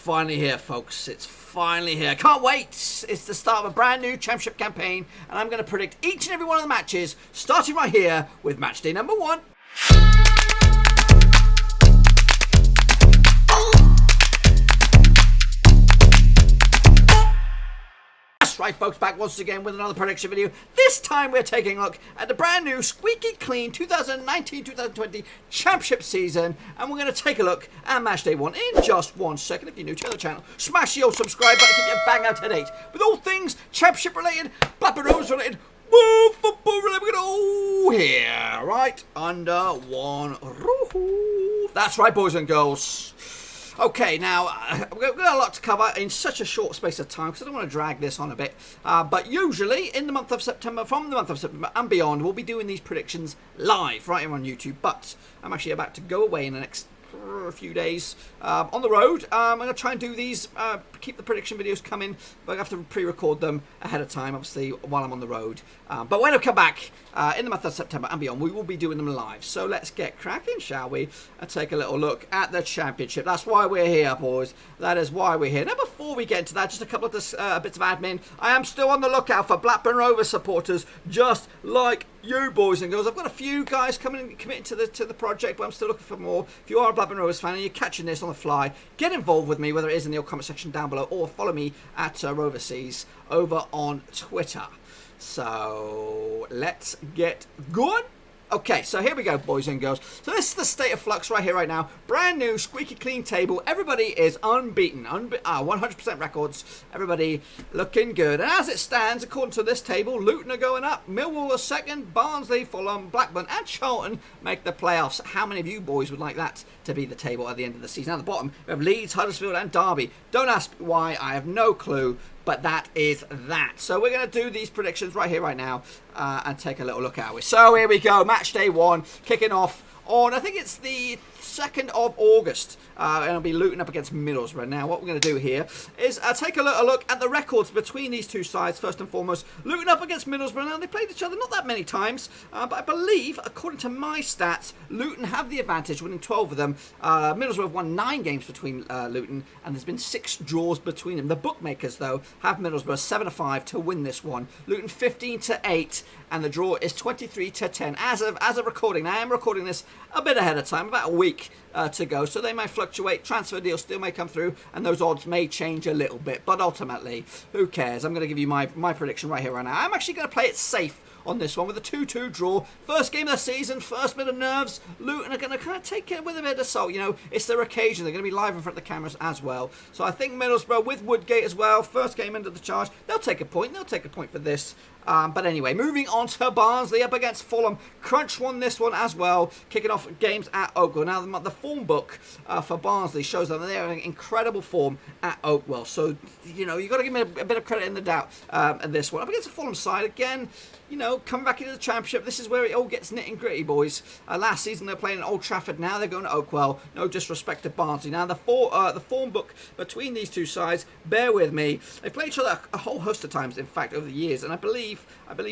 finally here, folks. It's finally here. Can't wait. It's the start of a brand new championship campaign, and I'm going to predict each and every one of the matches, starting right here with matchday number 1. Right, folks, back once again with another prediction video. This time we're taking a look at the brand new squeaky clean 2019-2020 championship season, and we're going to take a look at matchday 1 in just 1 second. If you're new to the channel, smash the old subscribe button to keep you bang out to date with all things championship related, Blackburn Rovers related, woo, football related. We're all here right under one roof. That's right, boys and girls. Okay, now, we've got a lot to cover in such a short space of time, because I don't want to drag this on a bit. But usually, in the month of September, from the month of September and beyond, we'll be doing these predictions live, right here on YouTube. But I'm actually about to go away in the next few days on the road. I'm going to try and do these, keep the prediction videos coming, but I have to pre-record them ahead of time, obviously, while I'm on the road. But when I come back in the month of September and beyond, we will be doing them live. So let's get cracking, shall we? And take a little look at the championship. That's why we're here, boys. That is why we're here. Now, before we get into that, just a couple of bits of admin. I am still on the lookout for Blackburn Rovers supporters, just like you, boys and girls. I've got a few guys committing to the project, but I'm still looking for more. If you are a Blackburn Rovers fan and you're catching this on the fly, get involved with me, whether it is in the comment section down below, or follow me at Roverseas over on Twitter. So let's get going. Okay, so here we go, boys and girls. So this is the state of flux right here, right now. Brand new, squeaky clean table. Everybody is unbeaten. 100% records. Everybody looking good. And as it stands, according to this table, Luton are going up. Millwall are second. Barnsley, Fulham, Blackburn and Charlton make the playoffs. How many of you boys would like that to be the table at the end of the season? At the bottom, we have Leeds, Huddersfield and Derby. Don't ask why. I have no clue. But that is that. So we're going to do these predictions right here, right now, and take a little look at it. So here we go. Match day 1, kicking off on, I think it's the 2nd of August. And it'll be Luton up against Middlesbrough. Now, what we're going to do here is take a look at the records between these two sides, first and foremost. Luton up against Middlesbrough. Now, they played each other not that many times, but I believe, according to my stats, Luton have the advantage, winning 12 of them. Middlesbrough have won 9 games between Luton, and there's been 6 draws between them. The bookmakers, though, have Middlesbrough 7-5 to win this one. Luton 15-8, and the draw is 23-10. As of recording, now I am recording this a bit ahead of time, about a week to go, so they may fluctuate. Transfer deals still may come through, and those odds may change a little bit, but ultimately, who cares? I'm going to give you my prediction right here, right now. I'm actually going to play it safe on this one with a 2-2 draw. First game of the season, first bit of nerves. Luton are going to kind of take it with a bit of salt. You know, it's their occasion. They're going to be live in front of the cameras as well. So I think Middlesbrough with Woodgate as well. First game under the charge. They'll take a point. They'll take a point for this. But anyway, moving on to Barnsley up against Fulham. Crunch won this one as well, kicking off games at Oakwell. Now, the form book for Barnsley shows that they're in incredible form at Oakwell. So, you know, you've got to give me a bit of credit in the doubt in this one. Up against the Fulham side, again, you know, coming back into the championship, this is where it all gets nit and gritty, boys. Last season, they're playing at Old Trafford. Now they're going to Oakwell. No disrespect to Barnsley. Now, the form book between these two sides, bear with me. They've played each other a whole host of times, in fact, over the years. And I believe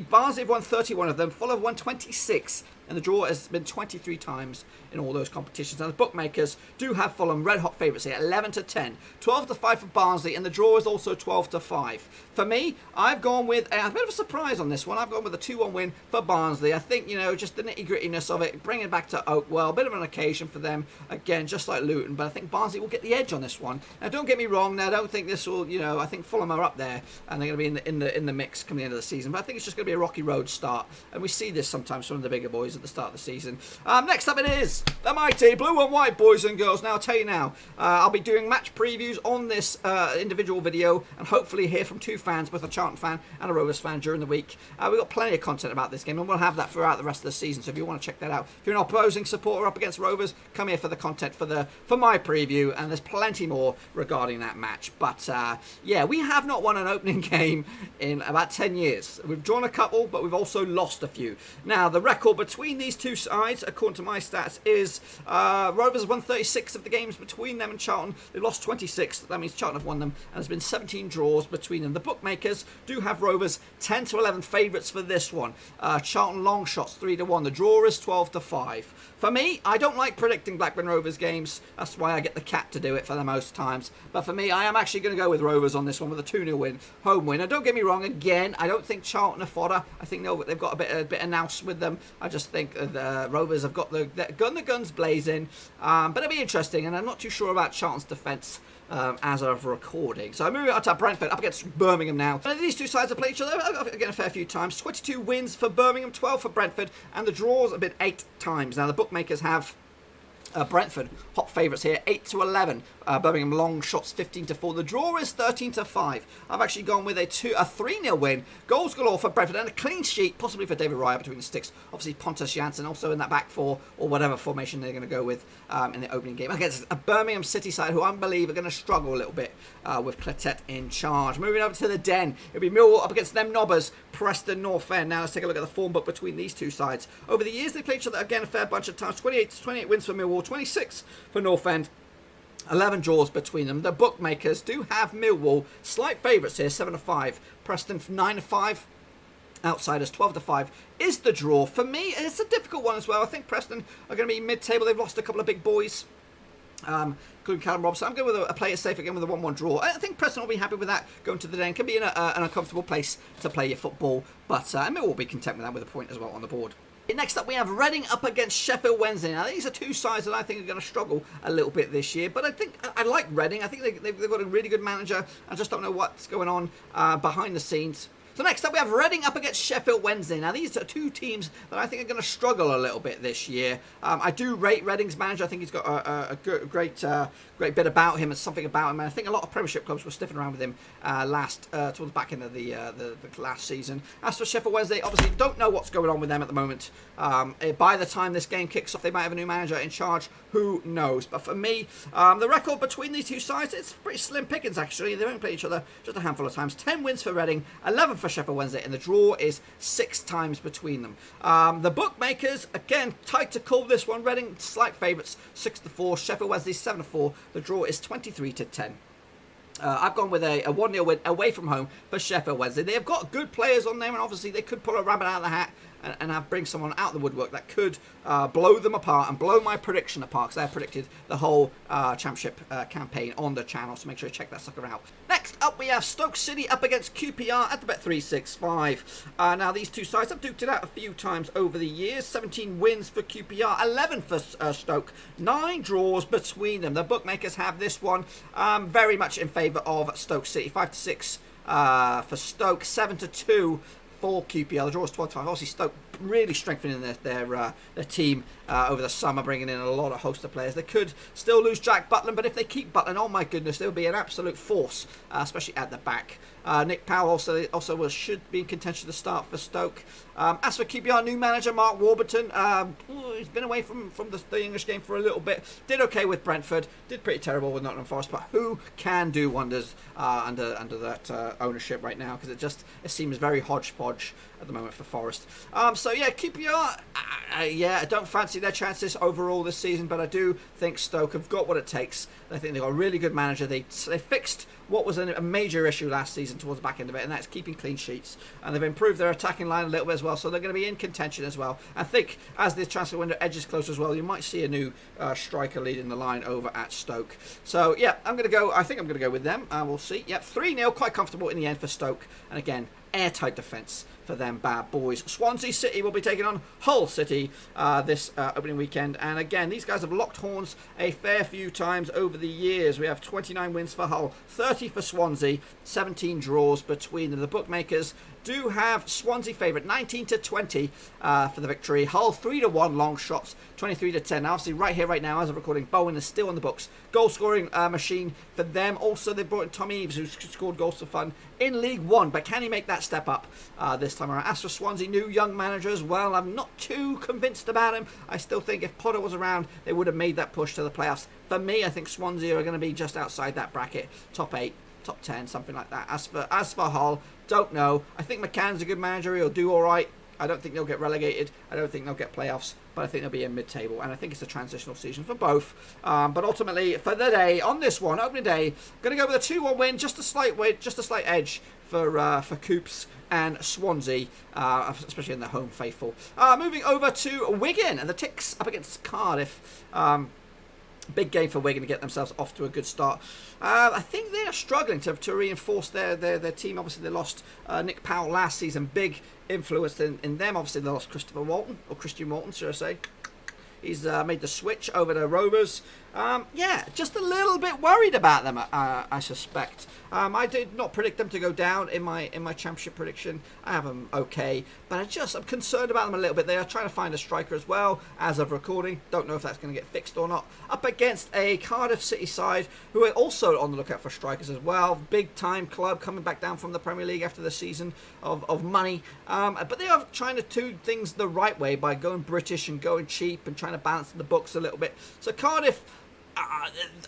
Barnsley have won 31 of them. Fulham have won 26. And the draw has been 23 times in all those competitions. Now, the bookmakers do have Fulham red-hot favourites here, 11-10. 12-5 for Barnsley, and the draw is also 12-5. For me, I've gone with a bit of a surprise on this one. I've gone with a 2-1 win for Barnsley. I think, you know, just the nitty-grittiness of it, bringing it back to Oakwell, a bit of an occasion for them, again, just like Luton. But I think Barnsley will get the edge on this one. Now, don't get me wrong. Now, I don't think this will, you know, I think Fulham are up there, and they're going to be in the mix coming the end of the season. But I think it's just going to be a rocky road start, and we see this sometimes from the bigger boys at the start of the season. Next up it is the mighty blue and white, boys and girls. Now, I'll tell you now, I'll be doing match previews on this individual video, and hopefully hear from 2 fans, both a Charlton fan and a Rovers fan, during the week. We've got plenty of content about this game, and we'll have that throughout the rest of the season, so if you want to check that out. If you're an opposing supporter up against Rovers, come here for the content for my preview, and there's plenty more regarding that match. But yeah, we have not won an opening game in about 10 years. We've drawn a couple, but we've also lost a few. Now, the record between between these two sides, according to my stats, is Rovers have won 36 of the games between them and Charlton. They've lost 26. That means Charlton have won them, and there's been 17 draws between them. The bookmakers do have Rovers 10 to 11 favourites for this one. Charlton long shots 3-1. The draw is 12-5. For me, I don't like predicting Blackburn Rovers games. That's why I get the cat to do it for the most times. But for me, I am actually going to go with Rovers on this one with a 2-0 win, home win. And don't get me wrong, again, I don't think Charlton are fodder. I think they've got a bit of nous with them. I just think the Rovers have got the guns blazing. But it'll be interesting, and I'm not too sure about Charlton's defence as of recording. So I'm moving on to Brentford up against Birmingham now. And these two sides have played each other again a fair few times. 22 wins for Birmingham, 12 for Brentford, and the draws have been 8 times. Now the bookmakers have Brentford hot favourites here, 8-11. Birmingham long shots 15-4. The draw is 13-5. I've actually gone with a 3-0 win. Goals galore for Brentford and a clean sheet, possibly for David Raya between the sticks. Obviously Pontus Jansson also in that back four or whatever formation they're going to go with in the opening game against a Birmingham City side who I believe are going to struggle a little bit with Cletet in charge. Moving over to the Den, it'll be Millwall up against them Nobbers, Preston North End. Now let's take a look at the form book between these two sides. Over the years they played each other again a fair bunch of times. 28 wins for Millwall, 26 for North End. 11 draws between them. The bookmakers do have Millwall slight favourites here, 7-5. Preston 9-5. Outsiders 12-5 is the draw. For me, it's a difficult one as well. I think Preston are going to be mid-table. They've lost a couple of big boys, including Callum Robson. I'm going with a player safe again with a 1-1 draw. I think Preston will be happy with that. Going to the Den can be in an uncomfortable place to play your football, but Millwall will be content with that with a point as well on the board. Next up, we have Reading up against Sheffield Wednesday. Now, these are two sides that I think are going to struggle a little bit this year. But I think I like Reading. I think they've got a really good manager. I just don't know what's going on behind the scenes. So next up, we have Reading up against Sheffield Wednesday. Now, these are two teams that I think are going to struggle a little bit this year. I do rate Reading's manager. I think he's got a great bit about him and something about him. And I think a lot of Premiership clubs were sniffing around with him towards the back end of the last season. As for Sheffield Wednesday, obviously don't know what's going on with them at the moment. By the time this game kicks off, they might have a new manager in charge. Who knows? But for me, the record between these two sides, it's pretty slim pickings, actually. They've only played each other just a handful of times. 10 wins for Reading, 11 for Sheffield Wednesday, and the draw is 6 times between them. The bookmakers, again, tight to call this one. Reading, slight favourites, 6-4. Sheffield Wednesday, 7-4. The draw is 23-10. I've gone with a 1-0 win away from home for Sheffield Wednesday. They have got good players on there, and obviously they could pull a rabbit out of the hat and bring someone out of the woodwork that could blow them apart and blow my prediction apart, because I have predicted the whole Championship campaign on the channel, so make sure you check that sucker out. Next up, we have Stoke City up against QPR at the bet 365. Now, these two sides have duked it out a few times over the years. 17 wins for QPR, 11 for Stoke, 9 draws between them. The bookmakers have this one very much in favour of Stoke City, 5-6 for Stoke, 7-2 for QPR. The draw is 12-5. Obviously, Stoke really strengthening their team over the summer, bringing in a lot of host of players. They could still lose Jack Butland, but if they keep Butland, oh my goodness, they'll be an absolute force, especially at the back. Nick Powell also should be in contention to start for Stoke. As for QPR, new manager Mark Warburton, he's been away from the English game for a little bit. Did okay with Brentford, did pretty terrible with Nottingham Forest, but who can do wonders under that ownership right now? Because it seems very hodgepodge at the moment for Forest. So yeah, QPR, I don't fancy their chances overall this season, but I do think Stoke have got what it takes. I think they've got a really good manager. They fixed what was a major issue last season towards the back end of it, and that's keeping clean sheets. And they've improved their attacking line a little bit as well, so they're going to be in contention as well. I think as the transfer window edges closer as well, you might see a new striker leading the line over at Stoke. So yeah, I think I'm going to go with them. We'll see. Yep, 3-0, quite comfortable in the end for Stoke. And again, airtight defence for them bad boys. Swansea City will be taking on Hull City this opening weekend. And again, these guys have locked horns a fair few times over the years. We have 29 wins for Hull, 30 for Swansea, 17 draws between them. The bookmakers do have Swansea favourite, 19-20 for the victory. Hull 3-1 long shots, 23-10. Now, obviously, right here, right now, as of recording, Bowen is still on the books. Goal scoring machine for them. Also, they brought in Tommy Eaves, who scored goals for fun in League One. But can he make that step up this time around? As for Swansea, new young manager as well. I'm not too convinced about him. I still think if Potter was around, they would have made that push to the playoffs. For me, I think Swansea are going to be just outside that bracket, top 8. Top 10, something like that. As for Hull, don't know. I think McCann's a good manager. He'll do all right. I don't think they'll get relegated. I don't think they'll get playoffs, but I think they'll be in mid-table, and I think it's a transitional season for both. But ultimately, for the day, on this one, opening day, going to go with a 2-1 win, just a slight edge for Coops and Swansea, especially in the home faithful. Moving over to Wigan and the Ticks up against Cardiff. Big game for Wigan to get themselves off to a good start. I think they are struggling to reinforce their team. Obviously, they lost Nick Powell last season. Big influence in them. Obviously, they lost Christian Walton, should I say. He's made the switch over to Rovers. Yeah, just a little bit worried about them, I suspect. I did not predict them to go down in my championship prediction. I have them okay, but I'm concerned about them a little bit. They are trying to find a striker as well, as of recording. Don't know if that's going to get fixed or not. Up against a Cardiff City side who are also on the lookout for strikers as well. Big time club coming back down from the Premier League after the season of money. But they are trying to do things the right way by going British and going cheap and trying to balance the books a little bit. So Cardiff,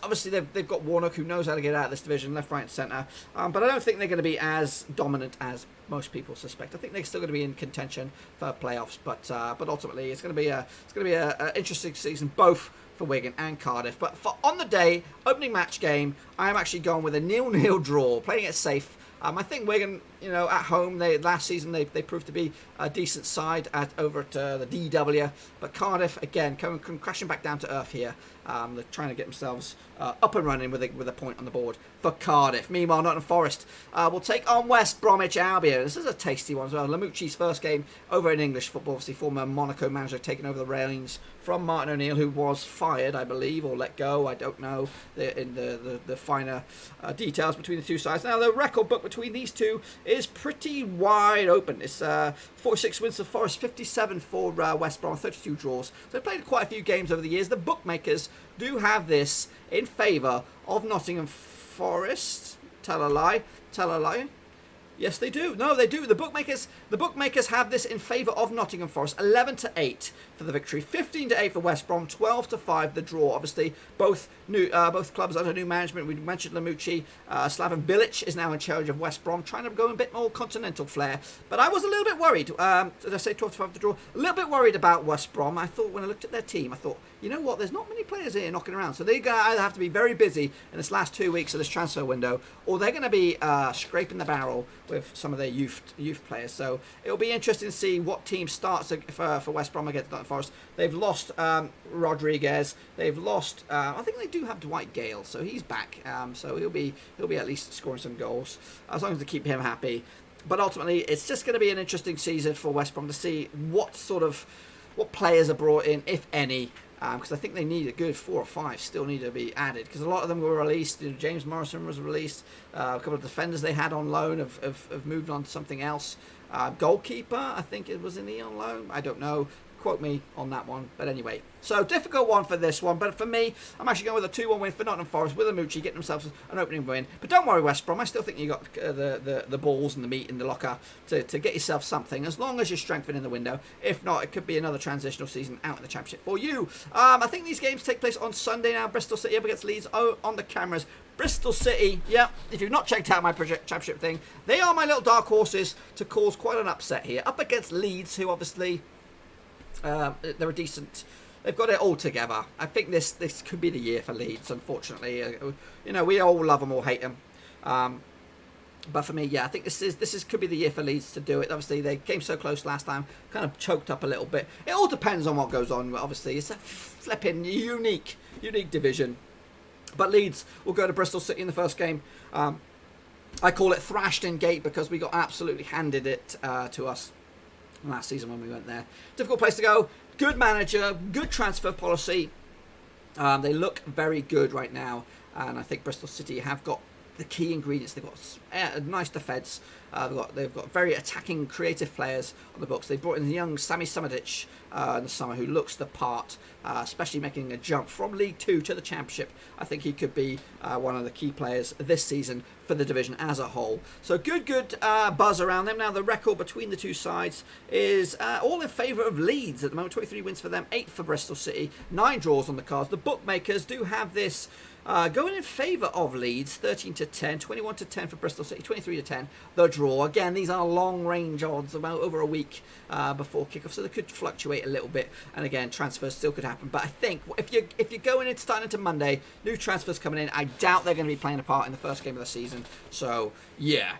obviously they've got Warnock, who knows how to get out of this division, left, right and centre, but I don't think they're going to be as dominant as most people suspect. I think they're still going to be in contention for playoffs, but ultimately it's going to be a interesting season both for Wigan and Cardiff. But for on the day, opening match game, I am actually going with a 0-0 draw, playing it safe. I think Wigan, at home, last season they proved to be a decent side over at the DW. But Cardiff, again, coming crashing back down to earth here. They're trying to get themselves up and running with a point on the board for Cardiff. Meanwhile, Nottingham Forest will take on West Bromwich Albion. This is a tasty one as well. Lamucci's first game over in English football. Obviously, former Monaco manager taking over the reins from Martin O'Neill, who was fired, I believe, or let go. I don't know the finer details between the two sides. Now, the record book between these two is pretty wide open. It's 46 wins for Forest, 57 for West Brom, 32 draws. So they've played quite a few games over the years. The bookmakers do have this in favour of Nottingham Forest. Tell a lie. Yes, they do. No, they do. The bookmakers have this in favour of Nottingham Forest. 11-8 for the victory, 15-8 for West Brom, 12-5 the draw. Obviously, both clubs under new management. We mentioned Lamucci. Slaven Bilic is now in charge of West Brom, trying to go a bit more continental flair. But I was a little bit worried. Did I say 12-5 the draw? A little bit worried about West Brom. I thought when I looked at their team, I thought, you know what? There's not many players here knocking around, so they're going to either have to be very busy in this last 2 weeks of this transfer window, or they're going to be scraping the barrel with some of their youth players. So it'll be interesting to see what team starts for West Brom against Nottingham Forest. They've lost Rodriguez. They've lost. I think they do have Dwight Gale, so he's back. So he'll be at least scoring some goals as long as they keep him happy. But ultimately, it's just going to be an interesting season for West Brom to see what players are brought in, if any. Because I think they need a good 4 or 5 still need to be added, because a lot of them were released. James Morrison was released. A couple of defenders they had on loan have moved on to something else. Goalkeeper, I think it was on loan. I don't know. Quote me on that one. But anyway, so difficult one for this one. But for me, I'm actually going with a 2-1 win for Nottingham Forest with Amucci getting themselves an opening win. But don't worry, West Brom. I still think you got the balls and the meat in the locker to get yourself something, as long as you're strengthening the window. If not, it could be another transitional season out in the Championship for you. I think these games take place on Sunday now. Bristol City up against Leeds on the cameras. Bristol City, yeah, if you've not checked out my Championship thing, they are my little dark horses to cause quite an upset here. Up against Leeds, who obviously... they're a decent. They've got it all together. I think this could be the year for Leeds. Unfortunately, we all love them or hate them. But for me, yeah, I think this could be the year for Leeds to do it. Obviously, they came so close last time, kind of choked up a little bit. It all depends on what goes on. Obviously, it's a flipping unique division. But Leeds will go to Bristol City in the first game. I call it thrashed in gate because we got absolutely handed it to us last season when we went there. Difficult place to go. Good manager, good transfer policy. They look very good right now, and I think Bristol City have got the key ingredients. They've got a nice defence. They've got very attacking, creative players on the books. They brought in the young Sami Samadic in the summer, who looks the part, especially making a jump from League 2 to the Championship. I think he could be one of the key players this season for the division as a whole. So good buzz around them. Now the record between the two sides is all in favour of Leeds at the moment. 23 wins for them, 8 for Bristol City, 9 draws on the cards. The bookmakers do have this Going in favour of Leeds, 13-10, 21-10 for Bristol City, 23-10, the draw. Again, these are long-range odds, about over a week before kickoff, so they could fluctuate a little bit. And again, transfers still could happen. But I think if you're going in, starting into Monday, new transfers coming in, I doubt they're going to be playing a part in the first game of the season. So, yeah.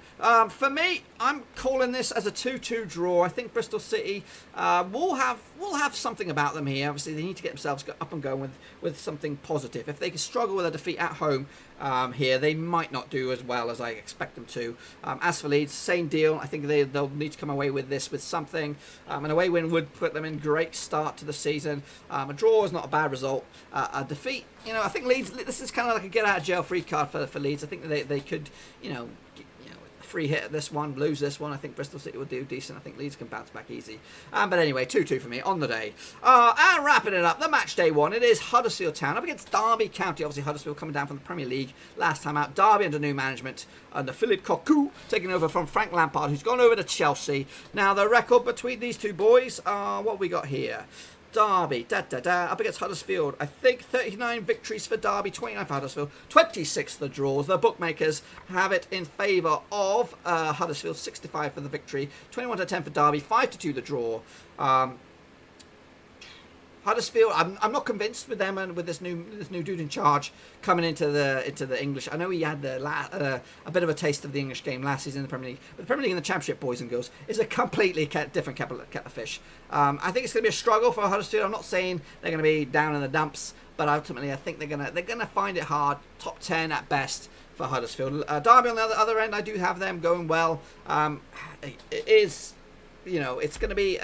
For me, I'm calling this as a 2-2 draw. I think Bristol City will have something about them here. Obviously, they need to get themselves up and going with something positive. If they can struggle with a defeat at home here, they might not do as well as I expect them to. As for Leeds, same deal. I think they'll need to come away with this with something. An away win would put them in great start to the season. A draw is not a bad result. A defeat, I think Leeds, this is kind of like a get out of jail free card for Leeds. I think they could, free hit at this one, lose this one. I think Bristol City will do decent. I think Leeds can bounce back easy. But anyway, 2-2 for me on the day. And wrapping it up, the match day one. It is Huddersfield Town up against Derby County. Obviously, Huddersfield coming down from the Premier League last time out. Derby under new management under Philippe Cocu, taking over from Frank Lampard, who's gone over to Chelsea. Now, the record between these two boys, what we got here? Derby, up against Huddersfield. I think 39 victories for Derby, 29 for Huddersfield, 26 the draws. The bookmakers have it in favour of Huddersfield, 65 for the victory, 21-10 for Derby, 5-2 the draw. Huddersfield, I'm not convinced with them and with this new dude in charge coming into the English. I know he had a bit of a taste of the English game last season in the Premier League, but the Premier League and the Championship, boys and girls, is a completely different kettle of fish. I think it's going to be a struggle for Huddersfield. I'm not saying they're going to be down in the dumps, but ultimately I think they're gonna find it hard. Top 10 at best for Huddersfield. Derby on the other end, I do have them going well. It is, it's going to be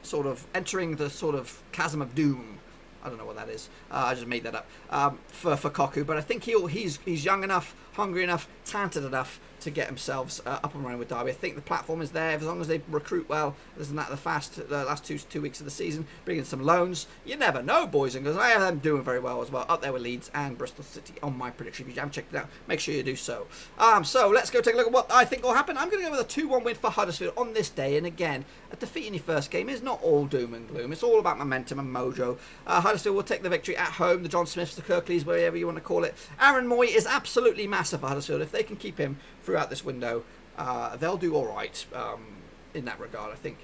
sort of entering the sort of chasm of doom. I don't know what that is. I just made that up for Cocu. But I think he's young enough, hungry enough, talented enough to get themselves up and running with Derby. I think the platform is there as long as they recruit well. Isn't that the last two weeks of the season? Bring in some loans. You never know, boys and girls. I have them doing very well as well. Up there with Leeds and Bristol City on my prediction. If you haven't checked it out, make sure you do so. So let's go take a look at what I think will happen. I'm going to go with a 2-1 win for Huddersfield on this day. And again, a defeat in your first game is not all doom and gloom. It's all about momentum and mojo. Huddersfield will take the victory at home. The John Smiths, the Kirkleys, whatever you want to call it. Aaron Moy is absolutely massive for Huddersfield. If they can keep him throughout this window, they'll do all right in that regard. I think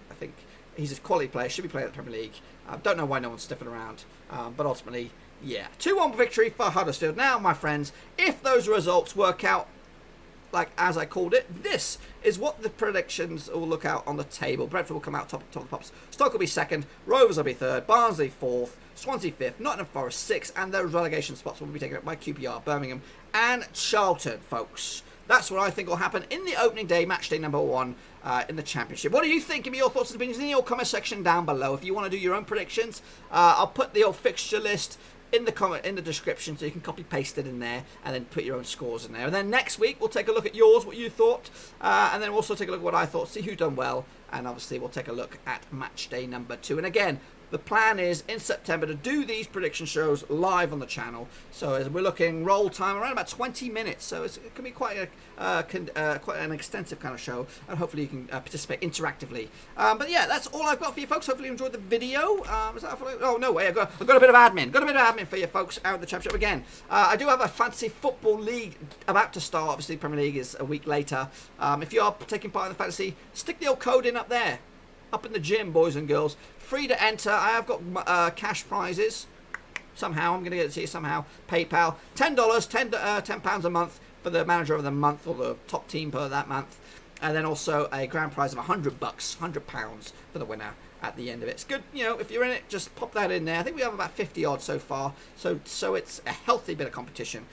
he's a quality player, should be playing at the Premier League. Don't know why no one's sniffing around, but ultimately, yeah, 2-1 victory for Huddersfield. Now, my friends, if those results work out like as I called it, this is what the predictions will look out on the table. Brentford will come out top of the pops. Stoke will be second. Rovers will be third. Barnsley fourth. Swansea fifth. Nottingham Forest sixth. And those relegation spots will be taken up by QPR, Birmingham, and Charlton, folks. That's what I think will happen in the opening day, match day number 1 in the Championship. What do you think? Give me your thoughts and opinions in the comment section down below. If you want to do your own predictions, I'll put the old fixture list in the description, so you can copy paste it in there and then put your own scores in there. And then next week we'll take a look at yours, what you thought, and then we'll also take a look at what I thought, see who done well, and obviously we'll take a look at match day number 2. And again, the plan is in September to do these prediction shows live on the channel. So as we're looking roll time around about 20 minutes. So it can be quite an extensive kind of show, and hopefully you can participate interactively. But yeah, that's all I've got for you folks. Hopefully you enjoyed the video. Oh no way! I've got a bit of admin. Got a bit of admin for you folks out of the Championship again. I do have a fantasy football league about to start. Obviously, Premier League is a week later. If you are taking part in the fantasy, stick the old code in up there. Up in the gym, boys and girls. Free to enter. I have got cash prizes. Somehow, I'm going to get it to you somehow. PayPal. $10, £10 a month for the manager of the month, or the top team per that month. And then also a grand prize of £100, £100 for the winner at the end of it. It's good, if you're in it, just pop that in there. I think we have about 50 odds so far, so it's a healthy bit of competition.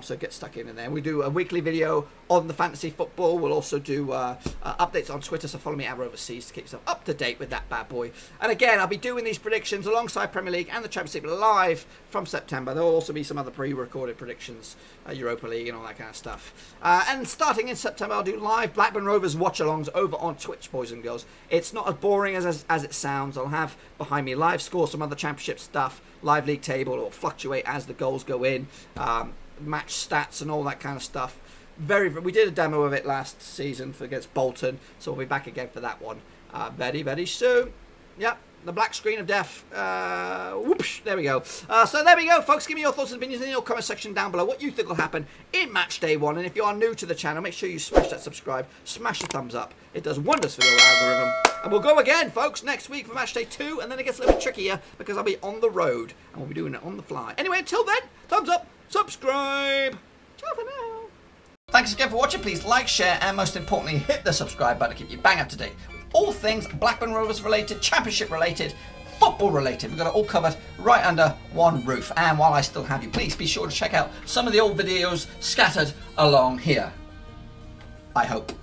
So get stuck in there. We do a weekly video on the fantasy football. We'll also do updates on Twitter, so follow me at Rovers to keep yourself up to date with that bad boy. And again, I'll be doing these predictions alongside Premier League and the Championship live from September. There will also be some other pre-recorded predictions, Europa League and all that kind of stuff. And starting in September, I'll do live Blackburn Rovers watch-alongs over on Twitch, boys and girls. It's not as boring as it sounds. I'll have behind me live scores, some other Championship stuff, live league table, or fluctuate as the goals go in, match stats and all that kind of stuff. We did a demo of it last season against Bolton, so we'll be back again for that one very, very soon. Yep, the black screen of death. Whoops, there we go. So there we go, folks. Give me your thoughts and opinions in your comment section down below. What you think will happen in match day 1. And if you are new to the channel, make sure you smash that subscribe, smash the thumbs up. It does wonders for the algorithm. And we'll go again, folks, next week for match day 2. And then it gets a little bit trickier because I'll be on the road. And we'll be doing it on the fly. Anyway, until then, thumbs up, subscribe. Ciao for now. Thanks again for watching. Please like, share, and most importantly, hit the subscribe button to keep you bang up to date with all things Blackburn Rovers related, Championship related, football related. We've got it all covered right under one roof. And while I still have you, please be sure to check out some of the old videos scattered along here. I hope.